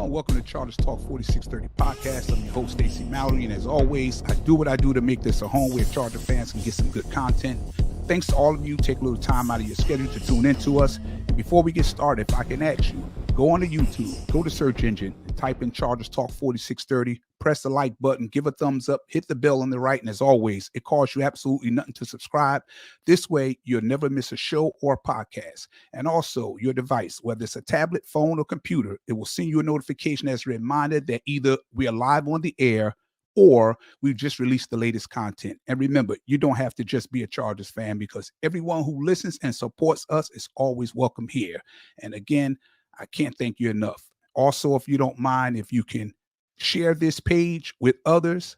and welcome to Chargers Talk 4630 podcast. I'm your host, Stacey Mallory, and as always, I do what I do to make this a home where Charger fans can get some good content. Thanks to all of you. Take a little time out of your schedule to tune into us. And before we get started, if I can ask you, go on to YouTube, go to search engine, and type in Chargers Talk 4630, press the like button, give a thumbs up, hit the bell on the right, and as always, it costs you absolutely nothing to subscribe. This way, you'll never miss a show or podcast. And also, your device, whether it's a tablet, phone, or computer, it will send you a notification as a reminder that either we are live on the air or we've just released the latest content. And remember, you don't have to just be a Chargers fan, because everyone who listens and supports us is always welcome here. And again, I can't thank you enough. Also, if you don't mind, if you can share this page with others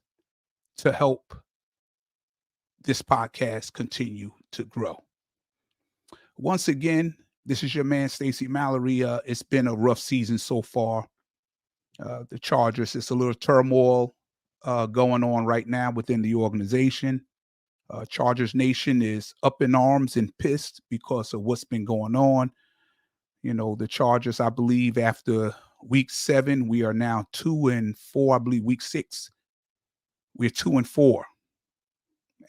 to help this podcast continue to grow. Once again, this is your man, Stacey Mallory. It's been a rough season so far. The Chargers, it's a little turmoil going on right now within the organization. Chargers Nation is up in arms and pissed because of what's been going on. You know, the Chargers, I believe, after week 7, we are now 2-4. I believe week 6, we're 2-4.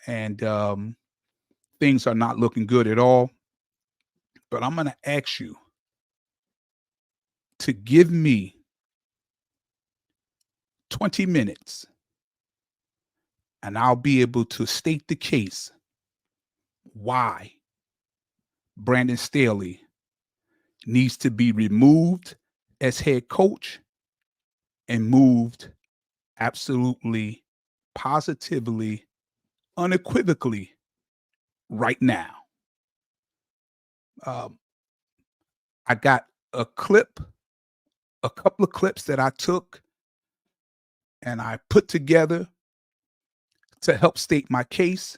And things are not looking good at all. But I'm going to ask you to give me 20 minutes, and I'll be able to state the case why Brandon Staley needs to be removed as head coach and moved absolutely, positively, unequivocally right now. I got a couple of clips that I took and I put together to help state my case.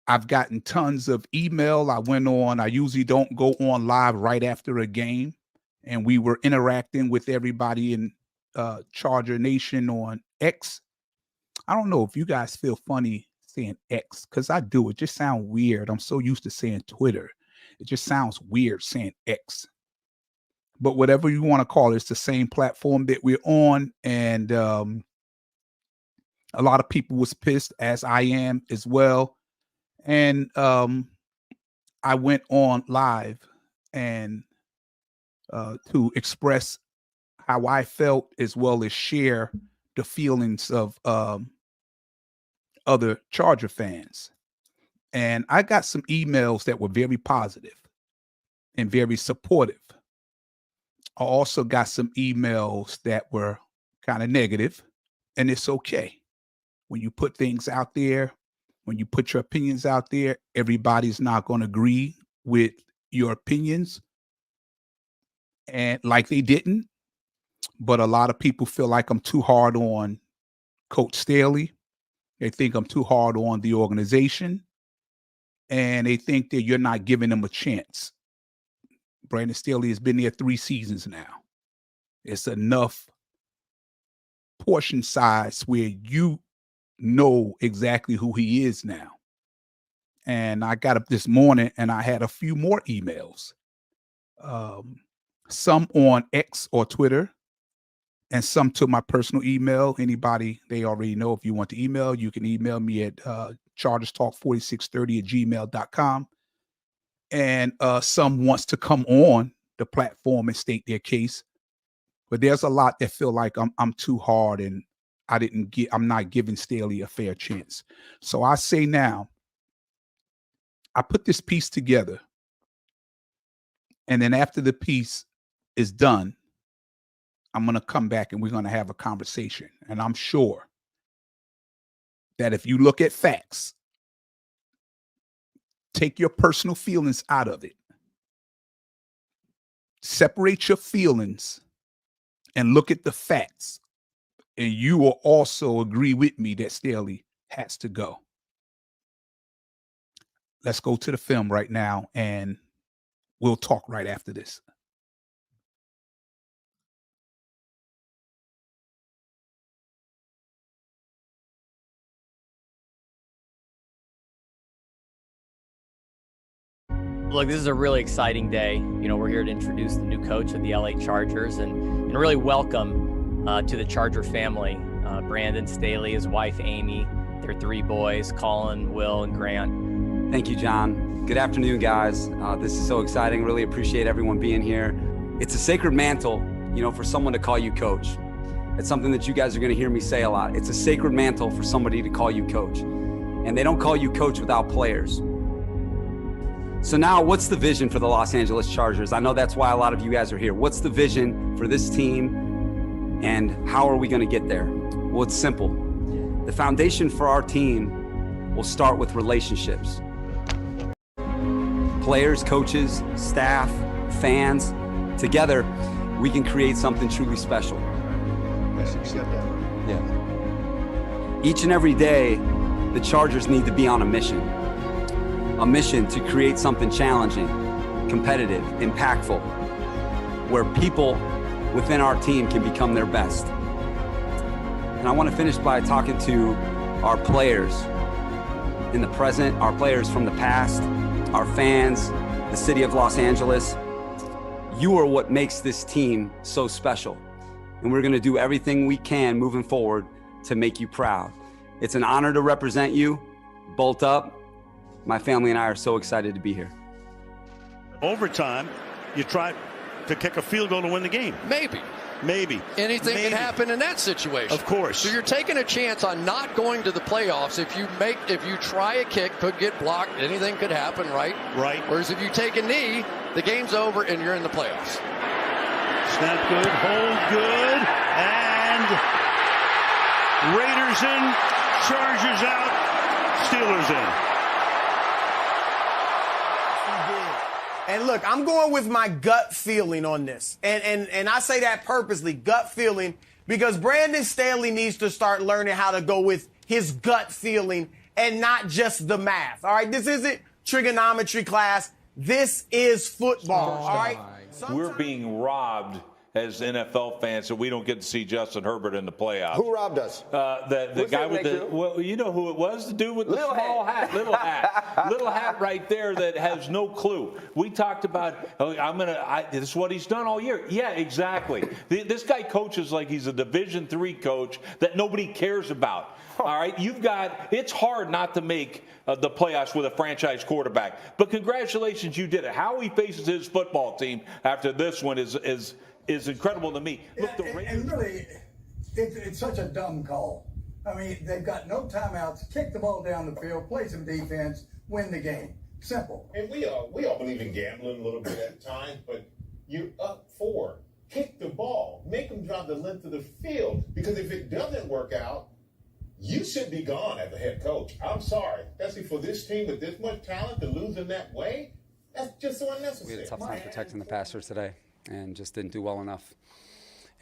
I've gotten tons of email. I usually don't go on live right after a game, and we were interacting with everybody in Charger Nation on X. I don't know if you guys feel funny saying X, because I do. It just sounds weird. I'm so used to saying Twitter. It just sounds weird saying X. But whatever you want to call it, it's the same platform that we're on. And a lot of people was pissed, as I am as well. And I went on live and to express how I felt, as well as share the feelings of other Charger fans. And I got some emails that were very positive and very supportive. I also got some emails that were kind of negative, and it's okay. When you put things out there, when you put your opinions out there, everybody's not going to agree with your opinions, and like they didn't. But a lot of people feel like I'm too hard on Coach Staley. They think I'm too hard on the organization, and they think that you're not giving them a chance. Brandon Staley has been there 3 seasons now. It's enough portion size where you know exactly who he is now. And I got up this morning and I had a few more emails, some on X or Twitter, and some to my personal email. Anybody, they already know, if you want to email, you can email me at chargerstalk4630@gmail.com. And some wants to come on the platform and state their case. But there's a lot that feel like I'm too hard and I'm not giving Staley a fair chance. So I say now, I put this piece together, and then after the piece is done, I'm going to come back and we're going to have a conversation. And I'm sure that if you look at facts, take your personal feelings out of it, separate your feelings, and look at the facts, and you will also agree with me that Staley has to go. Let's go to the film right now, and we'll talk right after this. Look, this is a really exciting day. You know, we're here to introduce the new coach of the LA Chargers and really welcome to the Charger family. Brandon Staley, his wife Amy, their 3 boys, Colin, Will, and Grant. Thank you, John. Good afternoon, guys. This is so exciting. Really appreciate everyone being here. It's a sacred mantle, you know, for someone to call you coach. It's something that you guys are going to hear me say a lot. It's a sacred mantle for somebody to call you coach. And they don't call you coach without players. So now, what's the vision for the Los Angeles Chargers? I know that's why a lot of you guys are here. What's the vision for this team, and how are we going to get there? Well, it's simple. The foundation for our team will start with relationships. Players, coaches, staff, fans, together, we can create something truly special. Yeah. Each and every day, the Chargers need to be on a mission to create something challenging, competitive, impactful, where people within our team can become their best. And I want to finish by talking to our players in the present, our players from the past, our fans, the city of Los Angeles. You are what makes this team so special. And we're going to do everything we can moving forward to make you proud. It's an honor to represent you. Bolt up. My family and I are so excited to be here. Overtime, you try to kick a field goal to win the game. Maybe. Anything can happen in that situation. Of course. So you're taking a chance on not going to the playoffs. If you try a kick, could get blocked, anything could happen, right? Right. Whereas if you take a knee, the game's over and you're in the playoffs. Snap good, hold good, and Raiders in, Chargers out, Steelers in. And look, I'm going with my gut feeling on this. And I say that purposely, gut feeling, because Brandon Staley needs to start learning how to go with his gut feeling and not just the math. All right, this isn't trigonometry class. This is football. All right. We're being robbed as NFL fans, so we don't get to see Justin Herbert in the playoffs. Who robbed us? The guy with the, well, you know who it was? The dude with the small hat. Little hat right there that has no clue. We talked about, this is what he's done all year. Yeah, exactly. This guy coaches like he's a Division III coach that nobody cares about. All right, it's hard not to make the playoffs with a franchise quarterback. But congratulations, you did it. How he faces his football team after this one is incredible to me. Look, and really, it's such a dumb call. I mean, they've got no timeouts, kick the ball down the field, play some defense, win the game. Simple. And we all believe in gambling a little bit at times, but you're up 4. Kick the ball. Make them drive the length of the field. Because if it doesn't work out, you should be gone as a head coach. I'm sorry. Especially for this team with this much talent to lose in that way, that's just so unnecessary. We had a tough time protecting the passer today and just didn't do well enough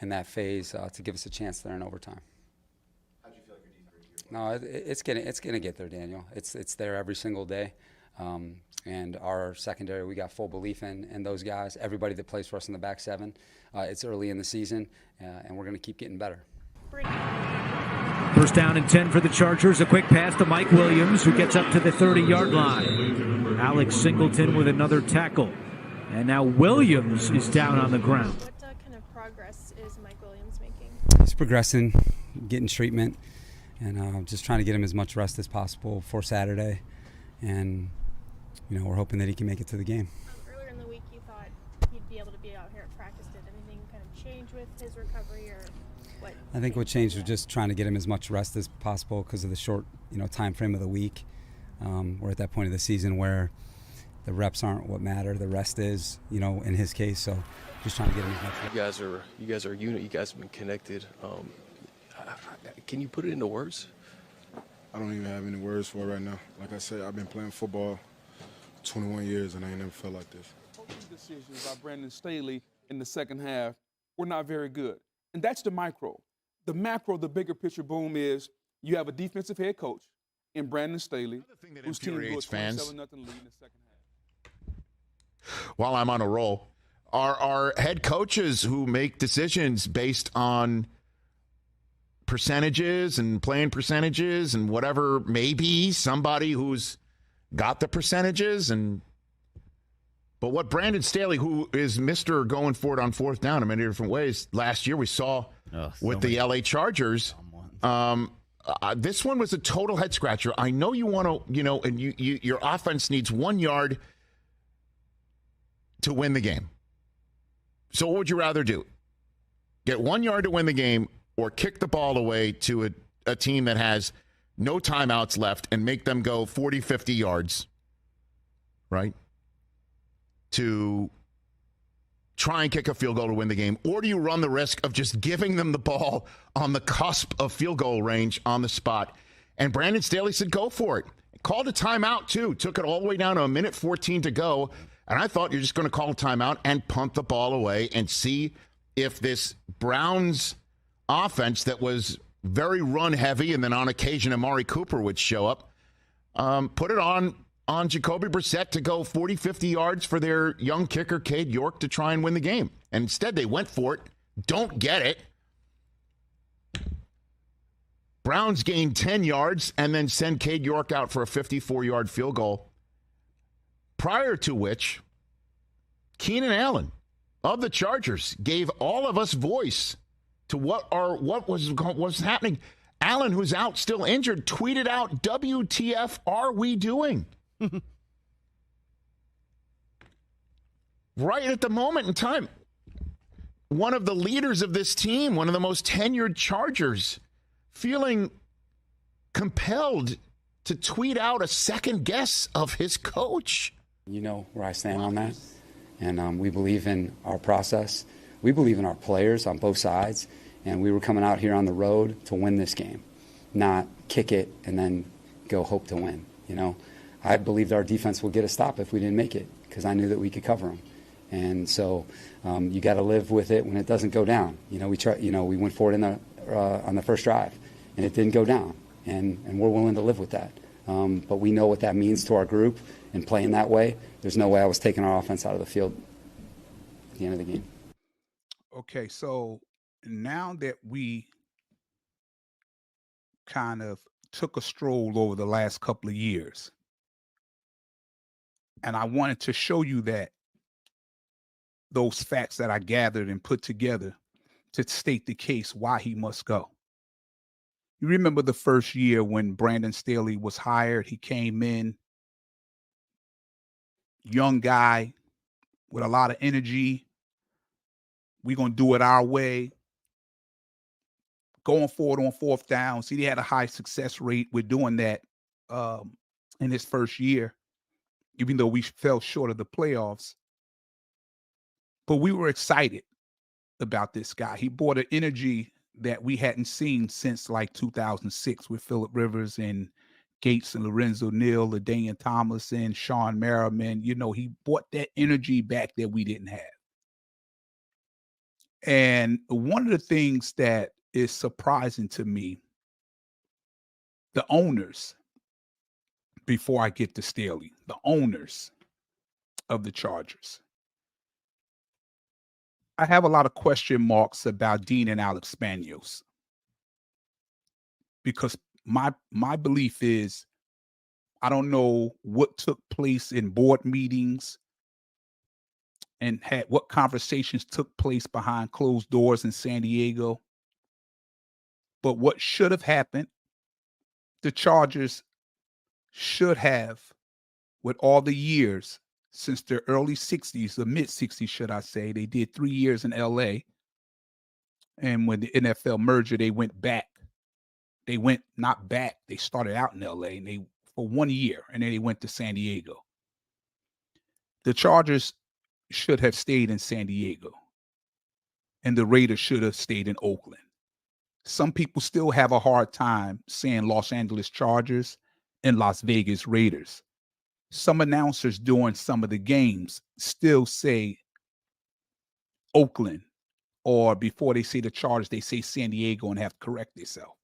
in that phase to give us a chance there in overtime. How do you feel like your defense? No, it's gonna get there, Daniel. It's there every single day. And our secondary, we got full belief in those guys. Everybody that plays for us in the back 7. It's early in the season, and we're gonna keep getting better. First down and 10 for the Chargers. A quick pass to Mike Williams, who gets up to the 30-yard line. Alex Singleton with another tackle. And now Williams is down on the ground. What kind of progress is Mike Williams making? He's progressing, getting treatment, and just trying to get him as much rest as possible for Saturday. And, you know, we're hoping that he can make it to the game. Earlier in the week, you thought he'd be able to be out here at practice. Did anything kind of change with his recovery, or what? I think what changed was just trying to get him as much rest as possible because of the short, time frame of the week. We're at that point of the season where the reps aren't what matter. The rest is, in his case. So just trying to get him as much rest. You guys are a unit. You guys have been connected. Can you put it into words? I don't even have any words for it right now. Like I said, I've been playing football 21 years, and I ain't never felt like this. Coaching decisions by Brandon Staley in the second half were not very good. And that's the micro. The macro, the bigger picture, boom, is you have a defensive head coach in Brandon Staley, whose team blew a 27-0 lead in the second half. While I'm on a roll, are head coaches who make decisions based on percentages and playing percentages and whatever, maybe somebody who's got the percentages and But what Brandon Staley, who is Mr. going for it on fourth down in many different ways, last year we saw with the LA Chargers, this one was a total head scratcher. I know you want to, and your offense needs 1 yard to win the game. So what would you rather do? Get 1 yard to win the game or kick the ball away to a team that has no timeouts left and make them go 40, 50 yards, right, to try and kick a field goal to win the game? Or do you run the risk of just giving them the ball on the cusp of field goal range on the spot? And Brandon Staley said, go for it. Called a timeout, too. Took it all the way down to a minute 14 to go. And I thought you're just going to call a timeout and punt the ball away and see if this Browns offense that was very run heavy, and then on occasion Amari Cooper would show up, put it on Jacoby Brissett to go 40, 50 yards for their young kicker, Cade York, to try and win the game. And instead they went for it, don't get it. Browns gain 10 yards and then send Cade York out for a 54-yard field goal. Prior to which, Keenan Allen of the Chargers gave all of us voice to what was happening. Allen, who's out still injured, tweeted out, WTF are we doing? Right at the moment in time, one of the leaders of this team, one of the most tenured Chargers, feeling compelled to tweet out a second guess of his coach. You know where I stand on that, and we believe in our process. We believe in our players on both sides, and we were coming out here on the road to win this game, not kick it and then go hope to win. I believed our defense would get a stop if we didn't make it because I knew that we could cover them. And so you got to live with it when it doesn't go down. We went for it on the first drive, and it didn't go down, and we're willing to live with that. But we know what that means to our group, and playing that way, there's no way I was taking our offense out of the field at the end of the game. Okay, so now that we kind of took a stroll over the last couple of years, and I wanted to show you that those facts that I gathered and put together to state the case why he must go. You remember the first year when Brandon Staley was hired, he came in, young guy with a lot of energy. We're going to do it our way. Going forward on fourth down. See, he had a high success rate with doing that in his first year, even though we fell short of the playoffs. But we were excited about this guy. He brought an energy that we hadn't seen since like 2006 with Phillip Rivers and Gates and Lorenzo Neal, LaDainian Tomlinson, Sean Merriman. He brought that energy back that we didn't have. And one of the things that is surprising to me, the owners, before I get to Staley, the owners of the Chargers, I have a lot of question marks about Dean and Alex Spanos, because my belief is I don't know what took place in board meetings and what conversations took place behind closed doors in San Diego. But what should have happened, the Chargers should have, with all the years since their early 60s, the mid 60s, should I say, they did 3 years in LA. And when the NFL merger, they went back. They went not back. They started out in LA and for 1 year, and then they went to San Diego. The Chargers should have stayed in San Diego, and the Raiders should have stayed in Oakland. Some people still have a hard time saying Los Angeles Chargers and Las Vegas Raiders. Some announcers during some of the games still say Oakland, or before they say the Chargers, they say San Diego and have to correct themselves.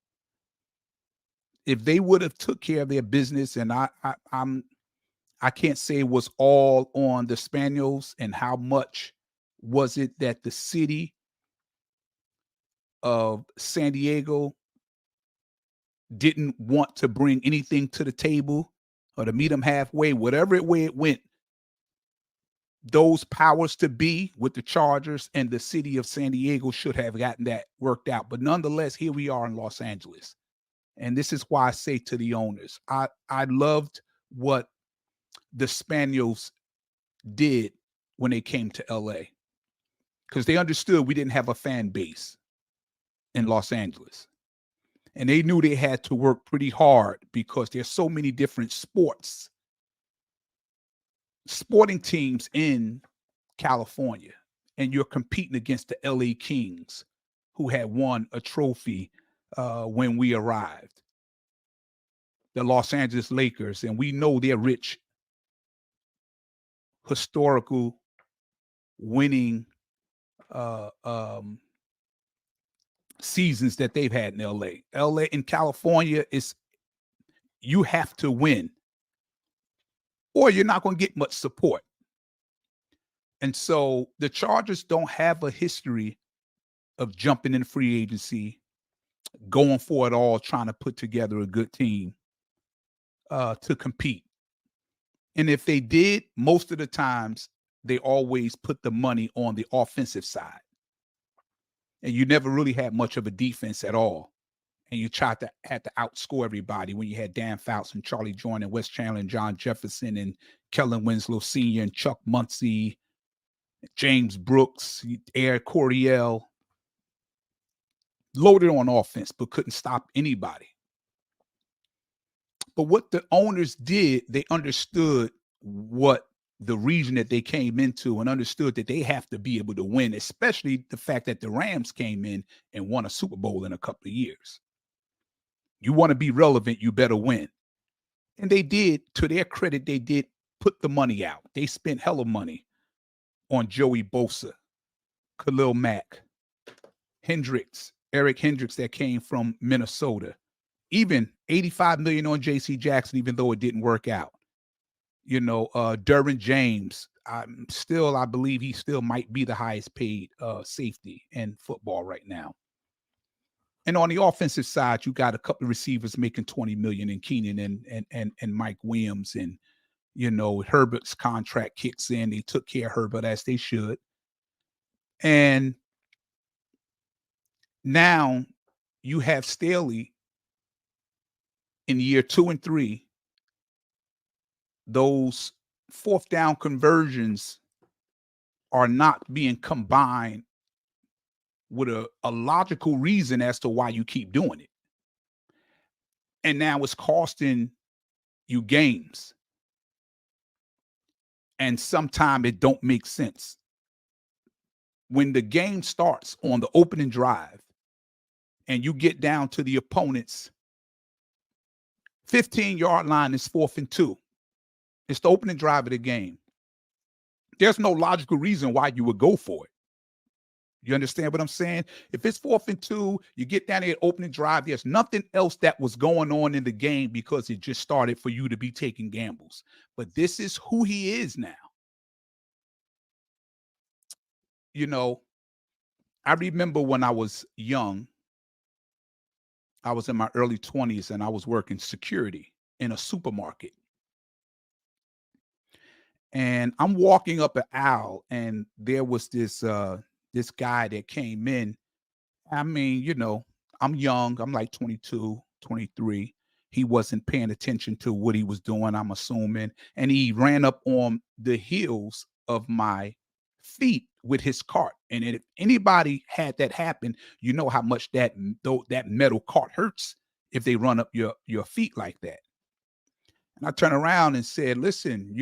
If they would have took care of their business, and I can't say it was all on the Spanos, and how much was it that the city of San Diego didn't want to bring anything to the table or to meet them halfway, whatever way it went. those powers to be with the Chargers and the city of San Diego should have gotten that worked out. But nonetheless, here we are in Los Angeles. And this is why I say to the owners, I loved what the Spanos did when they came to LA, because they understood we didn't have a fan base in Los Angeles. And they knew they had to work pretty hard because there's so many different sporting teams in California, and you're competing against the LA Kings, who had won a trophy when we arrived, the Los Angeles Lakers, and we know they're rich, historical, winning seasons that they've had in LA. LA in California is, you have to win or you're not going to get much support. And so the Chargers don't have a history of jumping in free agency, going for it all, trying to put together a good team to compete. And if they did, most of the times they always put the money on the offensive side. And you never really had much of a defense at all. And you had to outscore everybody when you had Dan Fouts and Charlie Joyner and Wes Chandler and John Jefferson and Kellen Winslow Sr. and Chuck Muncie, James Brooks, Eric Coryell, loaded on offense, but couldn't stop anybody. But what the owners did, they understood what the region that they came into and understood that they have to be able to win, especially the fact that the Rams came in and won a Super Bowl in a couple of years. You want to be relevant, you better win. And they did, to their credit, they did put the money out. They spent hella money on Joey Bosa, Khalil Mack, Eric Hendricks that came from Minnesota. Even $85 million on J.C. Jackson, even though it didn't work out. Derwin James, I believe he still might be the highest paid safety in football right now. And on the offensive side, you got a couple of receivers making $20 million in Keenan and Mike Williams. And, Herbert's contract kicks in. They took care of Herbert as they should. And now you have Staley in year 2 and 3. Those fourth down conversions are not being combined with a logical reason as to why you keep doing it. And now it's costing you games. And sometimes it don't make sense. When the game starts on the opening drive and you get down to the opponent's 15-yard line, is 4th and 2. It's the opening drive of the game. There's no logical reason why you would go for it. You understand what I'm saying? If it's 4th and 2, you get down there at opening drive, there's nothing else that was going on in the game because it just started for you to be taking gambles. But this is who he is now. I remember when I was young, I was in my early 20s and I was working security in a supermarket. And I'm walking up an aisle and there was this guy that came in. I mean, I'm young. I'm like 22, 23. He wasn't paying attention to what he was doing, I'm assuming. And he ran up on the heels of my feet with his cart. And if anybody had that happen, you know how much that metal cart hurts if they run up your feet like that. And I turned around and said, listen,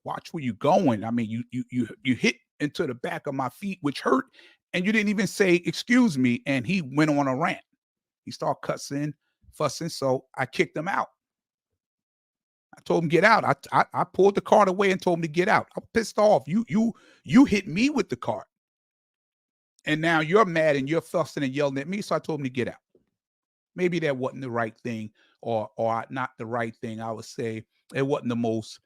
watch where you're going. I mean, you hit into the back of my feet, which hurt. And you didn't even say, excuse me. And he went on a rant. He started cussing, fussing. So I kicked him out. I told him, get out. I pulled the cart away and told him to get out. I'm pissed off. You hit me with the cart. And now you're mad and you're fussing and yelling at me. So I told him to get out. Maybe that wasn't the right thing or not the right thing. I would say it wasn't the most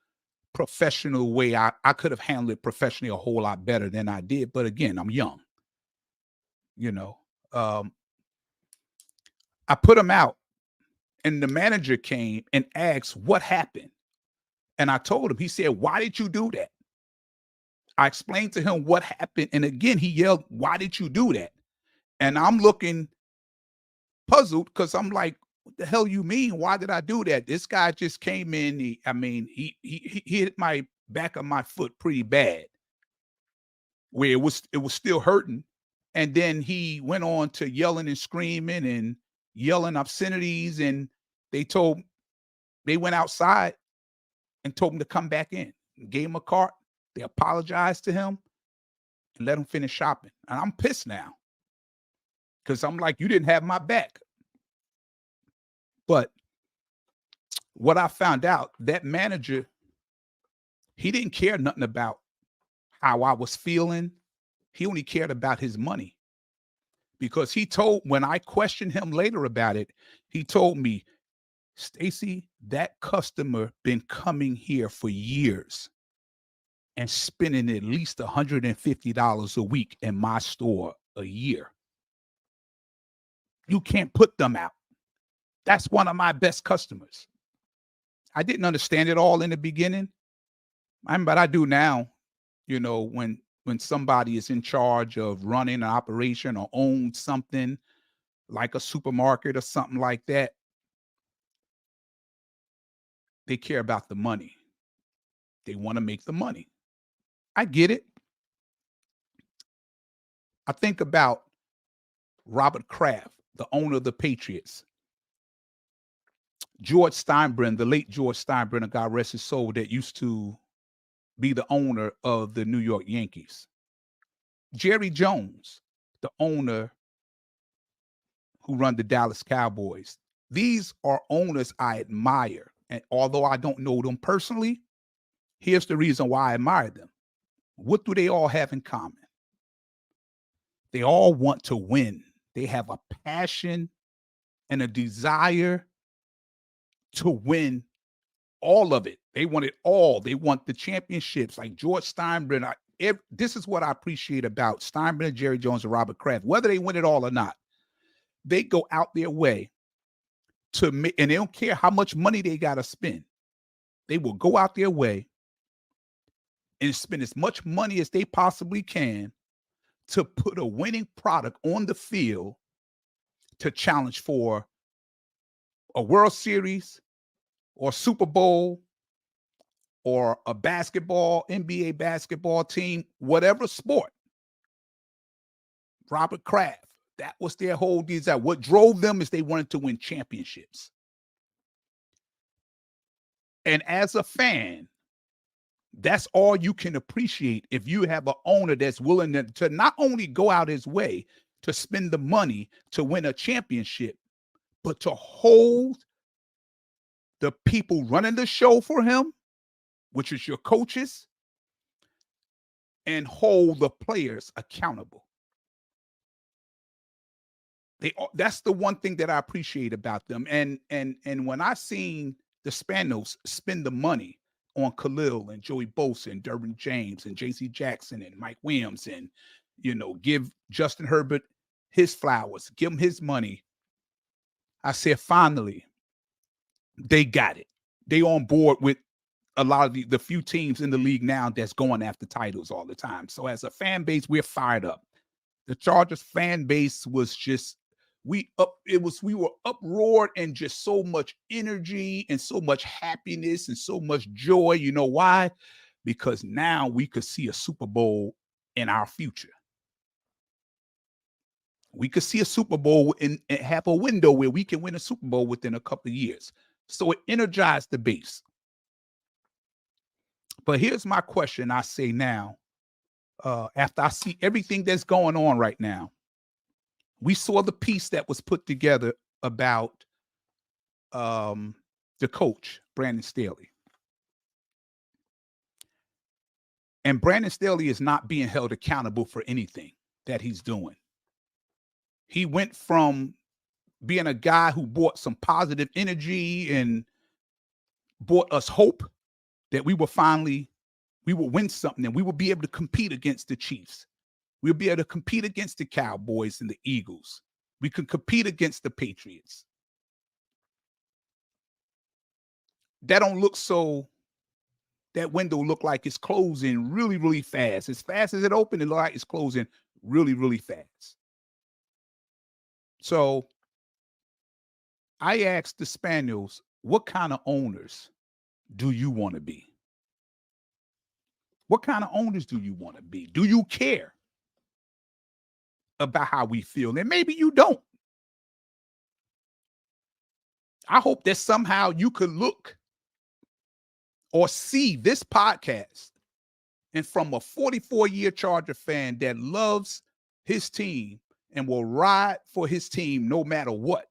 professional way. I could have handled it professionally a whole lot better than I did. But again, I'm young. I put him out and the manager came and asked what happened. And I told him, he said, why did you do that? I explained to him what happened. And again, he yelled, "Why did you do that?" And I'm looking puzzled because I'm like, what the hell you mean? Why did I do that? This guy just came in. He hit my back of my foot pretty bad, where it was still hurting. And then he went on to yelling and screaming and yelling obscenities. And they went outside and told him to come back in. Gave him a cart. They apologized to him and let him finish shopping. And I'm pissed now because I'm like, you didn't have my back. But what I found out, that manager, he didn't care nothing about how I was feeling. He only cared about his money. Because when I questioned him later about it, he told me, "Stacy, that customer been coming here for years and spending at least $150 a week in my store a year. You can't put them out. That's one of my best customers." I didn't understand it all in the beginning, but I do now. When somebody is in charge of running an operation or owns something like a supermarket or something like that, they care about the money. They want to make the money. I get it. I think about Robert Kraft, the owner of the Patriots. George Steinbrenner, the late George Steinbrenner, God rest his soul, that used to be the owner of the New York Yankees. Jerry Jones, the owner who run the Dallas Cowboys. These are owners I admire. And although I don't know them personally, here's the reason why I admire them. What do they all have in common? They all want to win. They have a passion and a desire to win all of it. They want it all. They want the championships, like George Steinbrenner. This is what I appreciate about Steinbrenner, Jerry Jones, and Robert Kraft. Whether they win it all or not, they go out their way to make, and they don't care how much money they got to spend. They will go out their way and spend as much money as they possibly can to put a winning product on the field to challenge for a World Series or Super Bowl or a basketball, NBA basketball team, whatever sport. Robert Kraft, that was their whole desire. What drove them is they wanted to win championships. And as a fan, that's all you can appreciate if you have an owner that's willing to not only go out his way to spend the money to win a championship, but to hold the people running the show for him, which is your coaches, and hold the players accountable. That's the one thing that I appreciate about them. And when I seen the Spanos spend the money on Khalil and Joey Bosa and Derwin James and J.C. Jackson and Mike Williams and, give Justin Herbert his flowers, give him his money, I said, finally, they got it. They on board with a lot of the few teams in the league now that's going after titles all the time. So as a fan base, we're fired up. The Chargers fan base was just, we were uproared and just so much energy and so much happiness and so much joy. You know why? Because now we could see a Super Bowl in our future. We could see a Super Bowl and have a window where we can win a Super Bowl within a couple of years. So it energized the base. But here's my question I say now, after I see everything that's going on right now. We saw the piece that was put together about the coach, Brandon Staley. And Brandon Staley is not being held accountable for anything that he's doing. He went from being a guy who brought some positive energy and brought us hope that we would win something and we would be able to compete against the Chiefs. We'll be able to compete against the Cowboys and the Eagles. We can compete against the Patriots. That don't look so that window look like it's closing really, really fast. As fast as it opened, it look like it's closing really, really fast. So I asked the Spanos, what kind of owners do you want to be? What kind of owners do you want to be? Do you care about how we feel? And maybe you don't. I hope that somehow you could look or see this podcast and from a 44-year Charger fan that loves his team and will ride for his team no matter what.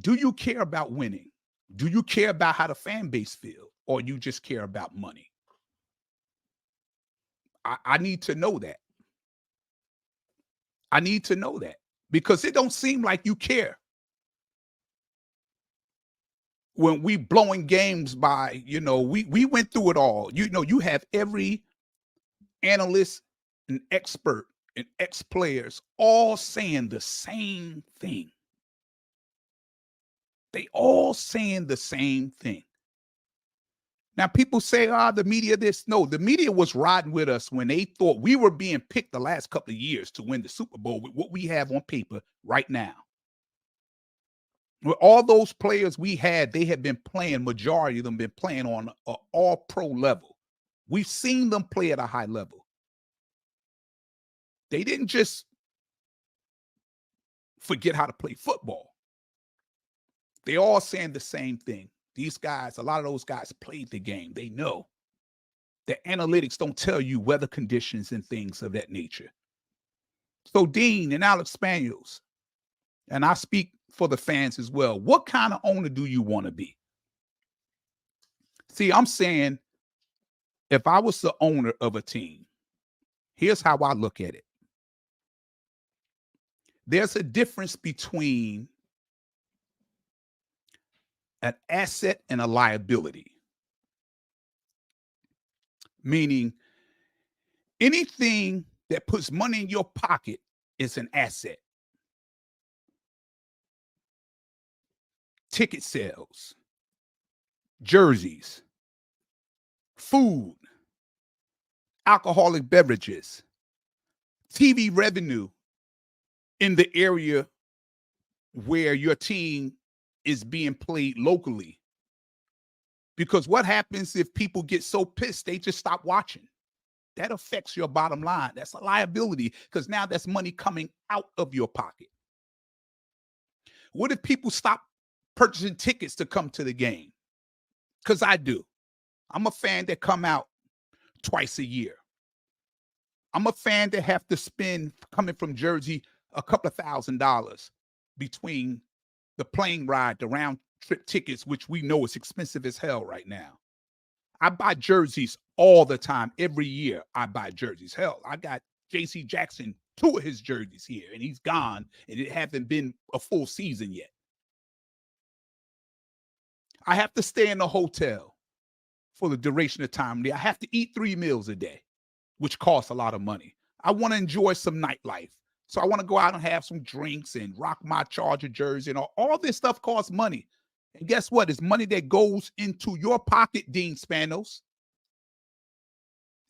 Do you care about winning? Do you care about how the fan base feels? Or you just care about money? I need to know that. I need to know that because it don't seem like you care. When we blowing games by, we went through it all. You have every analyst and expert and ex-players all saying the same thing. They all saying the same thing. Now, people say, the media this. No, the media was riding with us when they thought we were being picked the last couple of years to win the Super Bowl with what we have on paper right now. With all those players we had, they have been playing, majority of them been playing on an all-pro level. We've seen them play at a high level. They didn't just forget how to play football. They all saying the same thing. These guys, a lot of those guys played the game. They know. The analytics don't tell you weather conditions and things of that nature. So Dean and Alex Spanos, and I speak for the fans as well, what kind of owner do you want to be? See, I'm saying if I was the owner of a team, here's how I look at it. There's a difference between an asset and a liability. Meaning anything that puts money in your pocket is an asset. Ticket sales, jerseys, food, alcoholic beverages, TV revenue in the area where your team is being played locally. Because what happens if people get so pissed, they just stop watching? That affects your bottom line. That's a liability because now that's money coming out of your pocket. What if people stop purchasing tickets to come to the game? Because I do. I'm a fan that come out twice a year. I'm a fan that have to spend, coming from Jersey, a couple of $1,000 between the plane ride, the round trip tickets, which we know is expensive as hell right now. I buy jerseys all the time. Every year I buy jerseys. Hell, I got J.C. Jackson, 2 of his jerseys here, and he's gone, and it hasn't been a full season yet. I have to stay in the hotel for the duration of time. I have to eat 3 meals a day, which costs a lot of money. I want to enjoy some nightlife. So I want to go out and have some drinks and rock my Charger jersey. And all this stuff costs money. And guess what? It's money that goes into your pocket, Dean Spanos.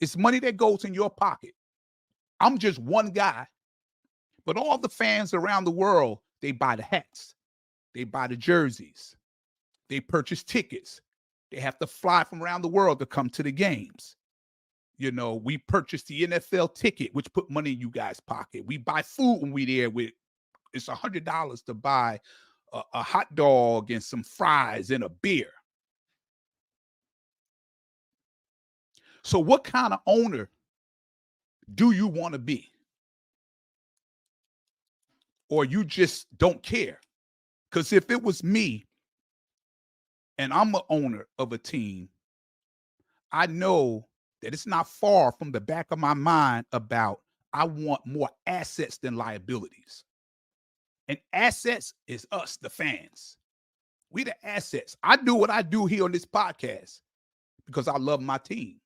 It's money that goes in your pocket. I'm just one guy. But all the fans around the world, they buy the hats. They buy the jerseys. They purchase tickets. They have to fly from around the world to come to the games. We purchase the NFL ticket, which put money in you guys' pocket. We buy food when we there. It's $100 to buy a hot dog and some fries and a beer. So what kind of owner do you want to be? Or you just don't care? Because if it was me and I'm an owner of a team, I know that it's not far from the back of my mind about I want more assets than liabilities. And assets is us, the fans. We the assets. I do what I do here on this podcast because I love my team.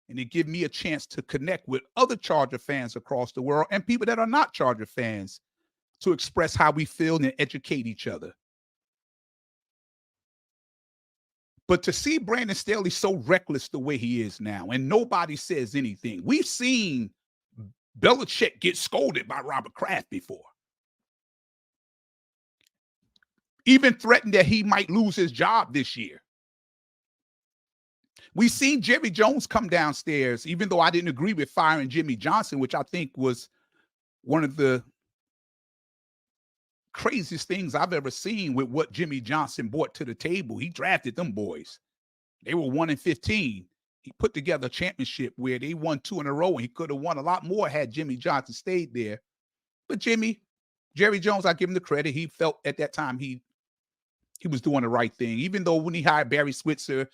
And it gives me a chance to connect with other Charger fans across the world and people that are not Charger fans to express how we feel and educate each other. But to see Brandon Staley so reckless the way he is now, and nobody says anything. We've seen Belichick get scolded by Robert Kraft before. Even threatened that he might lose his job this year. We've seen Jerry Jones come downstairs, even though I didn't agree with firing Jimmy Johnson, which I think was one of the craziest things I've ever seen with what Jimmy Johnson brought to the table. He drafted them boys. They were 1-15. He put together a championship where they won 2 in a row, and he could have won a lot more had Jimmy Johnson stayed there. But Jerry Jones, I give him the credit. He felt at that time he was doing the right thing. Even though when he hired Barry Switzer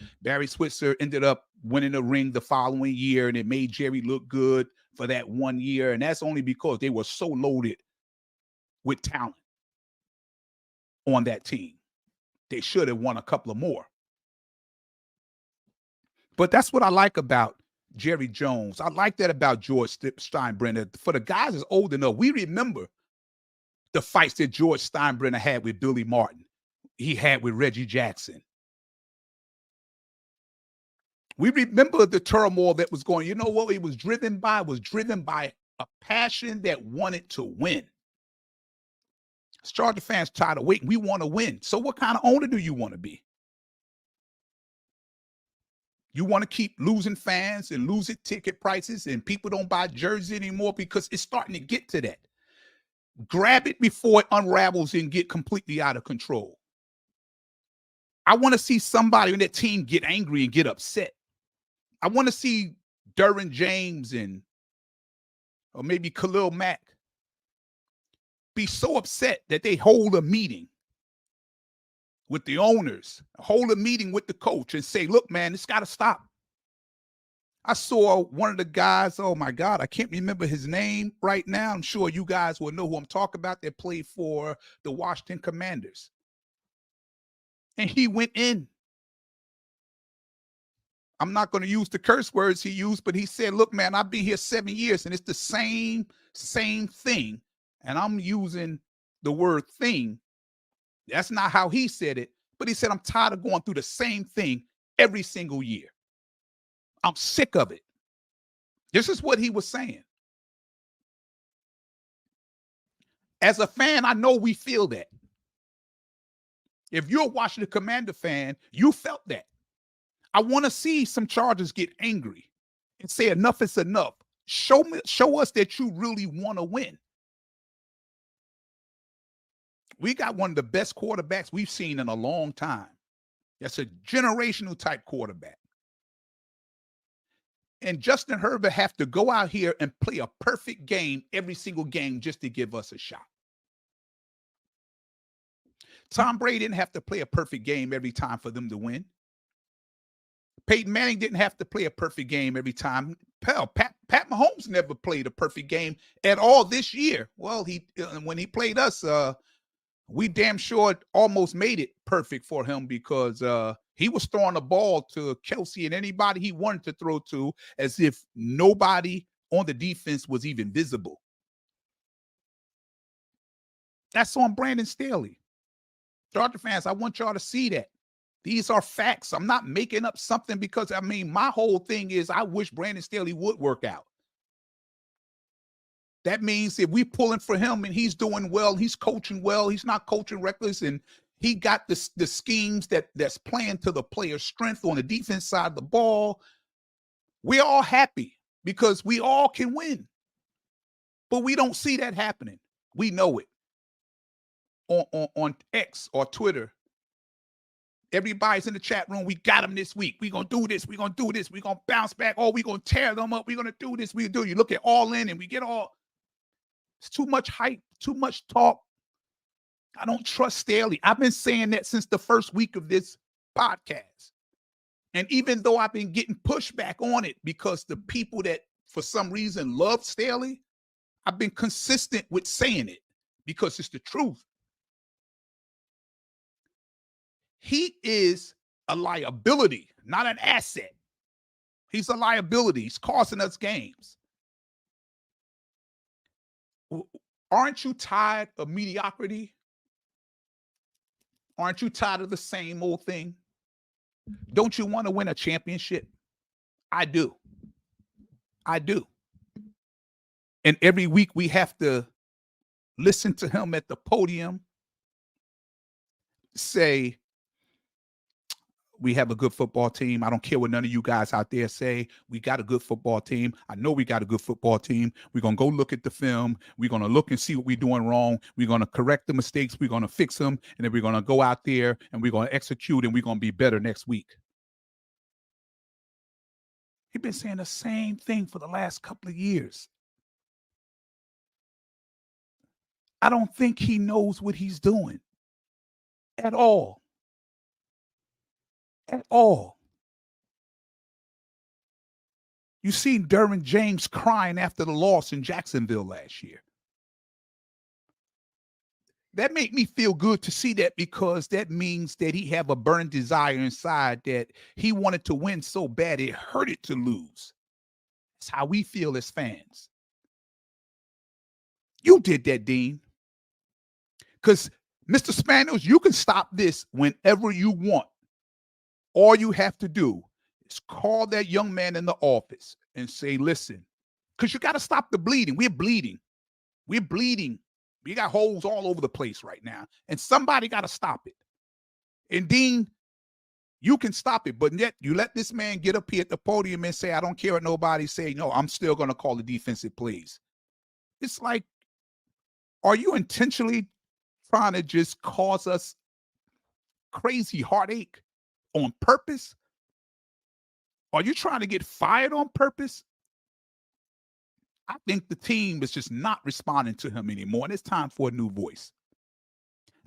ended up winning the ring the following year, and it made Jerry look good for that 1 year. And that's only because they were so loaded with talent on that team. They should have won a couple of more. But that's what I like about Jerry Jones. I like that about George Steinbrenner. For the guys that's old enough, we remember the fights that George Steinbrenner had with Billy Martin. He had with Reggie Jackson. We remember the turmoil that was going. You know what it was driven by? It was driven by a passion that wanted to win. Charger fans tired of waiting. We want to win. So what kind of owner do you want to be? You want to keep losing fans and losing ticket prices, and people don't buy jerseys anymore because it's starting to get to that. Grab it before it unravels and get completely out of control. I want to see somebody in that team get angry and get upset. I want to see Derwin James or maybe Khalil Mack be so upset that they hold a meeting with the owners, hold a meeting with the coach and say, look, man, it's got to stop. I saw one of the guys, oh my God, I can't remember his name right now. I'm sure you guys will know who I'm talking about, that played for the Washington Commanders. And he went in. I'm not going to use the curse words he used, but he said, look, man, I've been here 7 years and it's the same thing. And I'm using the word thing. That's not how he said it, but he said, I'm tired of going through the same thing every single year. I'm sick of it. This is what he was saying. As a fan, I know we feel that. If you're a Washington Commander fan, you felt that. I want to see some Chargers get angry and say enough is enough. Show us that you really want to win. We got one of the best quarterbacks we've seen in a long time. That's a generational type quarterback. And Justin Herbert have to go out here and play a perfect game every single game just to give us a shot. Tom Brady didn't have to play a perfect game every time for them to win. Peyton Manning didn't have to play a perfect game every time. Pat Mahomes never played a perfect game at all this year. Well, when he played us, we damn sure almost made it perfect for him because he was throwing the ball to Kelsey and anybody he wanted to throw to as if nobody on the defense was even visible. That's on Brandon Staley. Charger fans, I want y'all to see that. These are facts. I'm not making up something because, my whole thing is I wish Brandon Staley would work out. That means if we pulling for him and he's doing well, he's coaching well, he's not coaching reckless, and he got the schemes that's playing to the player's strength on the defense side of the ball, we're all happy because we all can win. But we don't see that happening. We know it. On X or Twitter, everybody's in the chat room. We got them this week. We're going to do this. We're going to do this. We're going to bounce back. Oh, we're going to tear them up. We're going to do this. We do. You look at All In and we get all. It's too much hype, too much talk. I don't trust Staley. I've been saying that since the first week of this podcast. And even though I've been getting pushback on it because the people that for some reason love Staley, I've been consistent with saying it because it's the truth. He is a liability, not an asset. He's a liability. He's costing us games. Aren't you tired of mediocrity? Aren't you tired of the same old thing? Don't you want to win a championship? I do. I do. And every week we have to listen to him at the podium say, we have a good football team. I don't care what none of you guys out there say. We got a good football team. I know we got a good football team. We're going to go look at the film. We're going to look and see what we're doing wrong. We're going to correct the mistakes. We're going to fix them. And then we're going to go out there and we're going to execute and we're going to be better next week. He's been saying the same thing for the last couple of years. I don't think he knows what he's doing at all. At all. You seen Derwin James crying after the loss in Jacksonville last year. That made me feel good to see that, because that means that he have a burning desire inside that he wanted to win so bad it hurt it to lose. That's how we feel as fans. You did that, Dean. Because, Mr. Spanos, you can stop this whenever you want. All you have to do is call that young man in the office and say, listen, because you got to stop the bleeding. We're bleeding. We're bleeding. We got holes all over the place right now, and somebody got to stop it. And Dean, you can stop it, but yet you let this man get up here at the podium and say, I don't care what nobody say. No, I'm still going to call the defensive plays. It's like, are you intentionally trying to just cause us crazy heartache on purpose? Are you trying to get fired on purpose? I think the team is just not responding to him anymore, and it's time for a new voice.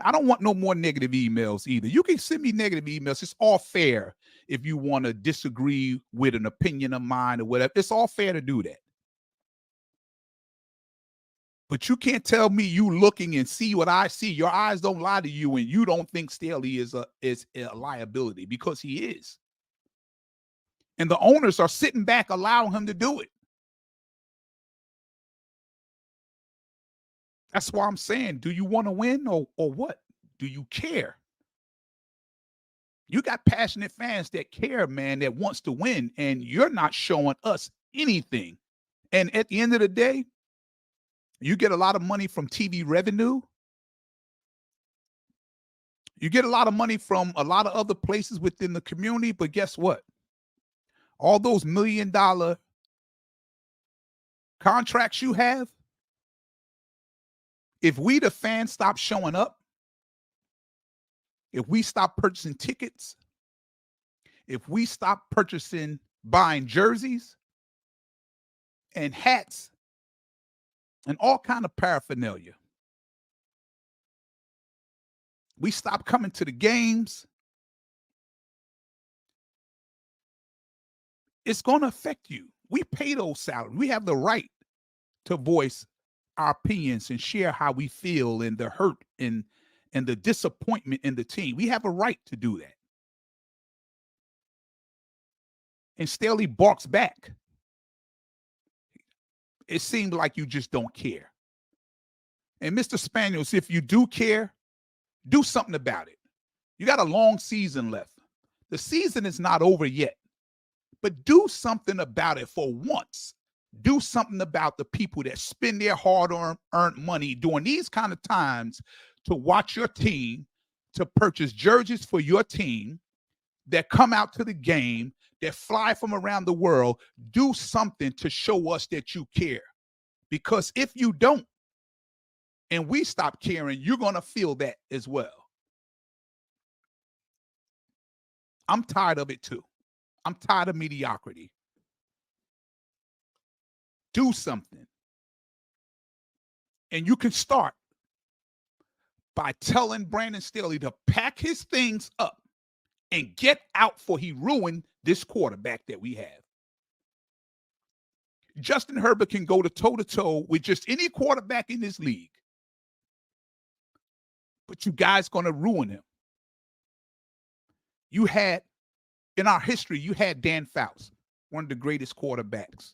I don't want no more negative emails either. You can send me negative emails. It's all fair if you want to disagree with an opinion of mine or whatever. It's all fair to do that. But you can't tell me you looking and see what I see. Your eyes don't lie to you, and you don't think Staley is a liability, because he is. And the owners are sitting back allowing him to do it. That's why I'm saying, do you want to win or what? Do you care? You got passionate fans that care, man, that wants to win, and you're not showing us anything. And at the end of the day, you get a lot of money from TV revenue. You get a lot of money from a lot of other places within the community, but guess what? All those $1 million contracts you have, if we, the fans, stop showing up, if we stop purchasing tickets, if we stop buying jerseys and hats and all kind of paraphernalia, we stop coming to the games, it's going to affect you. We pay those salaries. We have the right to voice our opinions and share how we feel and the hurt and the disappointment in the team. We have a right to do that. And Staley barks back. It seemed like you just don't care. And Mr. Spanos, if you do care, do something about it. You got a long season left. The season is not over yet. But do something about it for once. Do something about the people that spend their hard-earned money during these kind of times to watch your team, to purchase jerseys for your team, that come out to the game, that fly from around the world. Do something to show us that you care. Because if you don't, and we stop caring, you're going to feel that as well. I'm tired of it too. I'm tired of mediocrity. Do something. And you can start by telling Brandon Staley to pack his things up and get out, for he ruined this quarterback that we have. Justin Herbert can go toe-to-toe with just any quarterback in this league. But you guys going to ruin him. You had, in our history, you had Dan Fouts, one of the greatest quarterbacks.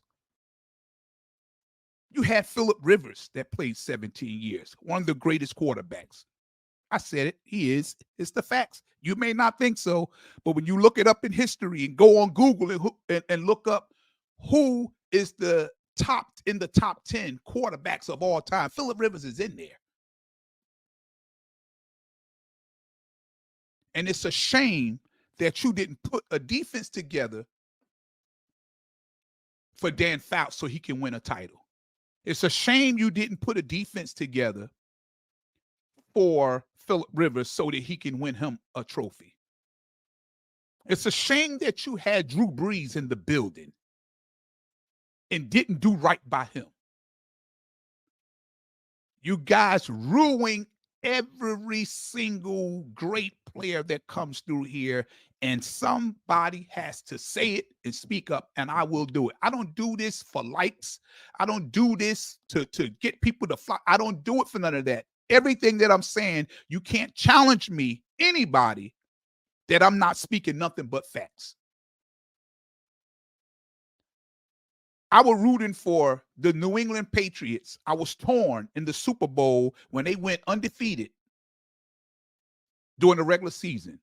You had Phillip Rivers that played 17 years, one of the greatest quarterbacks. I said it. He is. It's the facts. You may not think so, but when you look it up in history and go on Google and look up who is the top 10 quarterbacks of all time, Phillip Rivers is in there. And it's a shame that you didn't put a defense together for Dan Fouts so he can win a title. It's a shame you didn't put a defense together for Phillip Rivers so that he can win him a trophy. It's a shame that you had Drew Brees in the building and didn't do right by him. You guys ruining every single great player that comes through here, and somebody has to say it and speak up, and I will do it. I don't do this for likes. I don't do this to get people to fly. I don't do it for none of that. Everything that I'm saying, you can't challenge me, anybody, that I'm not speaking nothing but facts. I was rooting for the New England Patriots. I was torn in the Super Bowl when they went undefeated during the regular season,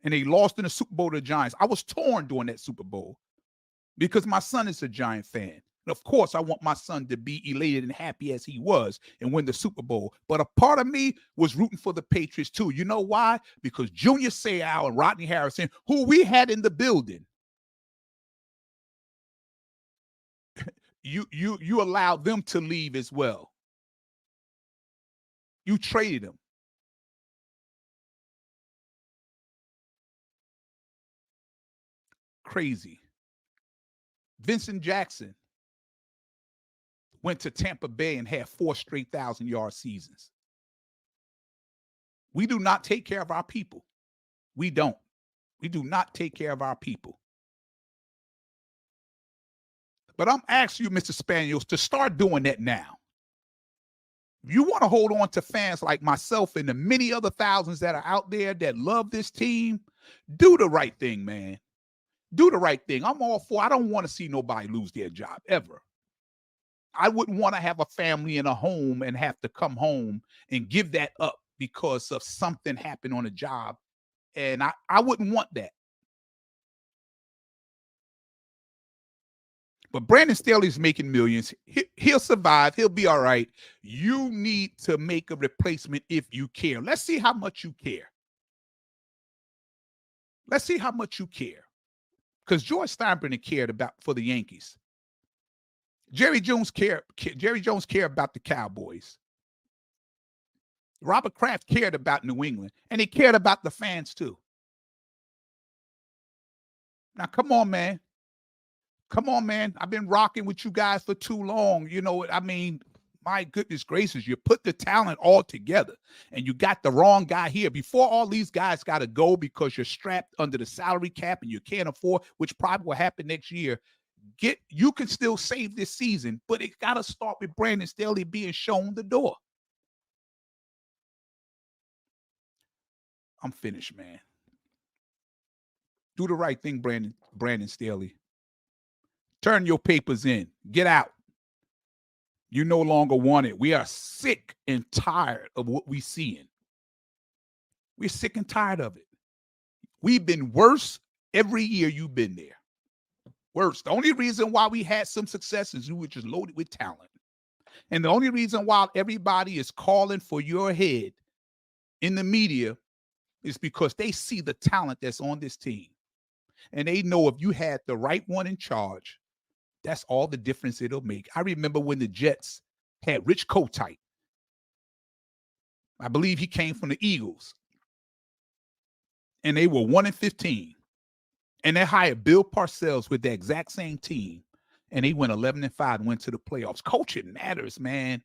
and they lost in the Super Bowl to the Giants. I was torn during that Super Bowl because my son is a Giant fan. And of course, I want my son to be elated and happy as he was and win the Super Bowl. But a part of me was rooting for the Patriots too. You know why? Because Junior Seau and Rodney Harrison, who we had in the building, you allowed them to leave as well. You traded them. Crazy. Vincent Jackson went to Tampa Bay and had 4 straight 1,000-yard seasons. We do not take care of our people. We don't. We do not take care of our people. But I'm asking you, Mr. Spanos, to start doing that now. If you want to hold on to fans like myself and the many other thousands that are out there that love this team, do the right thing, man. Do the right thing. I'm all for. I don't want to see nobody lose their job ever. I wouldn't want to have a family in a home and have to come home and give that up because of something happened on a job. And I wouldn't want that. But Brandon Staley's making millions. He'll survive. He'll be all right. You need to make a replacement if you care. Let's see how much you care. Let's see how much you care. Because George Steinbrenner cared about for the Yankees. Jerry Jones cared about the Cowboys. Robert Kraft cared about New England, and he cared about the fans too. Now, come on, man. Come on, man. I've been rocking with you guys for too long. You know, I mean, my goodness gracious, you put the talent all together and you got the wrong guy here. Before all these guys got to go because you're strapped under the salary cap and you can't afford, which probably will happen next year. You can still save this season, but it got to start with Brandon Staley being shown the door. I'm finished, man. Do the right thing, Brandon Staley. Turn your papers in. Get out. You no longer want it. We are sick and tired of what we're seeing. We're sick and tired of it. We've been worse every year you've been there. Worse. The only reason why we had some success is we were just loaded with talent. And the only reason why everybody is calling for your head in the media is because they see the talent that's on this team. And they know if you had the right one in charge, that's all the difference it'll make. I remember when the Jets had Rich Kotite. I believe he came from the Eagles. And they were 1-15. And they hired Bill Parcells with the exact same team. And they went 11-5 and went to the playoffs. Coaching matters, man.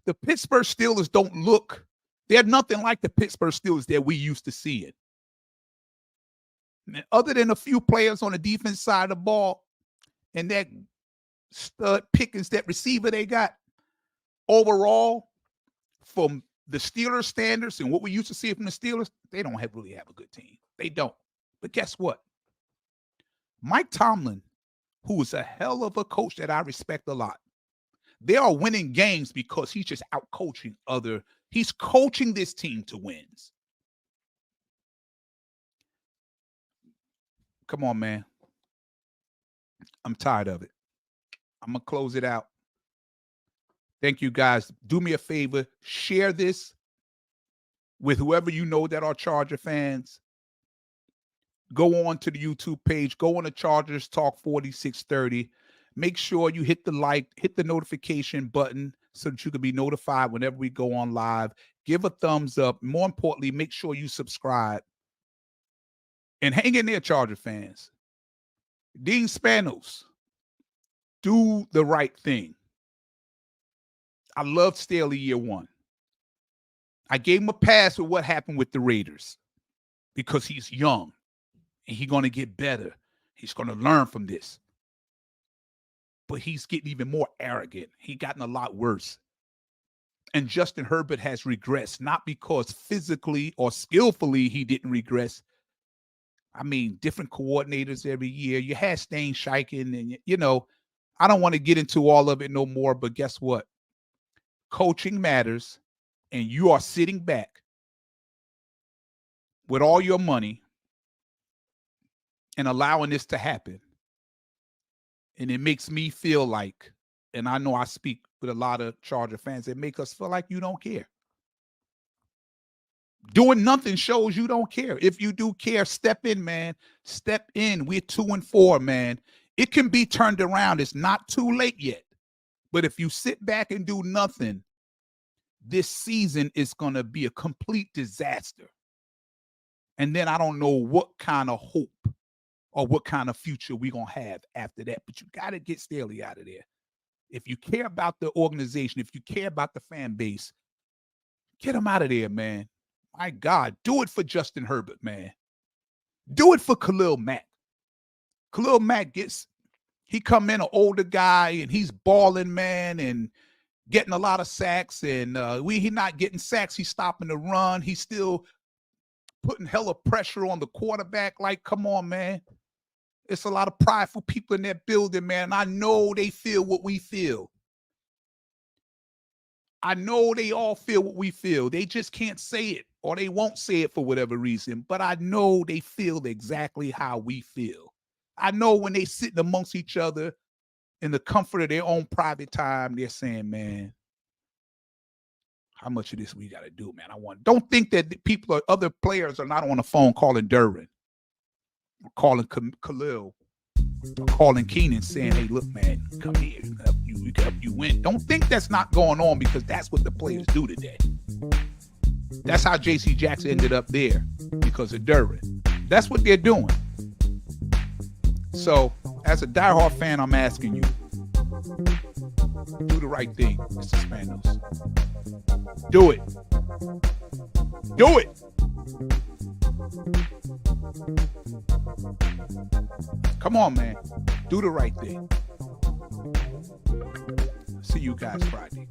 The Pittsburgh Steelers don't look. They're nothing like the Pittsburgh Steelers that we used to see it. Other than a few players on the defense side of the ball and that stud Pickens, that receiver they got, overall, from the Steelers standards and what we used to see from the Steelers, they don't really have a good team. They don't. But guess what? Mike Tomlin, who is a hell of a coach that I respect a lot, they are winning games because he's just out coaching other He's coaching this team to wins. Come on, man. I'm tired of it. I'm going to close it out. Thank you, guys. Do me a favor. Share this with whoever you know that are Charger fans. Go on to the YouTube page. Go on to Chargers Talk 4630. Make sure you hit the like, hit the notification button so that you can be notified whenever we go on live. Give a thumbs up. More importantly, make sure you subscribe. And hang in there, Charger fans. Dean Spanos, do the right thing. I loved Staley year one. I gave him a pass with what happened with the Raiders because he's young and he's going to get better. He's going to learn from this. But he's getting even more arrogant. He's gotten a lot worse. And Justin Herbert has regressed, not because physically or skillfully he didn't regress. I mean, different coordinators every year. You had Stain Shiken and, you know, I don't want to get into all of it no more, but guess what? Coaching matters, and you are sitting back with all your money and allowing this to happen. And it makes me feel like, and I know I speak with a lot of Charger fans, it makes us feel like you don't care. Doing nothing shows you don't care. If you do care, step in, man. Step in. We're 2-4, man. It can be turned around. It's not too late yet. But if you sit back and do nothing, this season is going to be a complete disaster. And then I don't know what kind of hope or what kind of future we're going to have after that. But you got to get Staley out of there. If you care about the organization, if you care about the fan base, get him out of there, man. My God, do it for Justin Herbert, man. Do it for Khalil Mack. Khalil Mack he come in an older guy and he's balling, man, and getting a lot of sacks. And he's not getting sacks. He's stopping the run. He's still putting hella pressure on the quarterback. Like, come on, man. It's a lot of prideful people in that building, man. I know they feel what we feel. I know they all feel what we feel. They just can't say it, or they won't say it for whatever reason. But I know they feel exactly how we feel. I know when they sitting amongst each other in the comfort of their own private time, they're saying, man, how much of this we got to do, man? Don't think that people or other players are not on the phone calling Durbin, calling Khalil, calling Keenan saying, hey, look, man, come here. We can help you win. Don't think that's not going on, because that's what the players do today. That's how J.C. Jackson ended up there, because of Durbin. That's what they're doing. So, as a diehard fan, I'm asking you, do the right thing, Mr. Spanos. Do it. Do it. Come on, man. Do the right thing. See you guys Friday.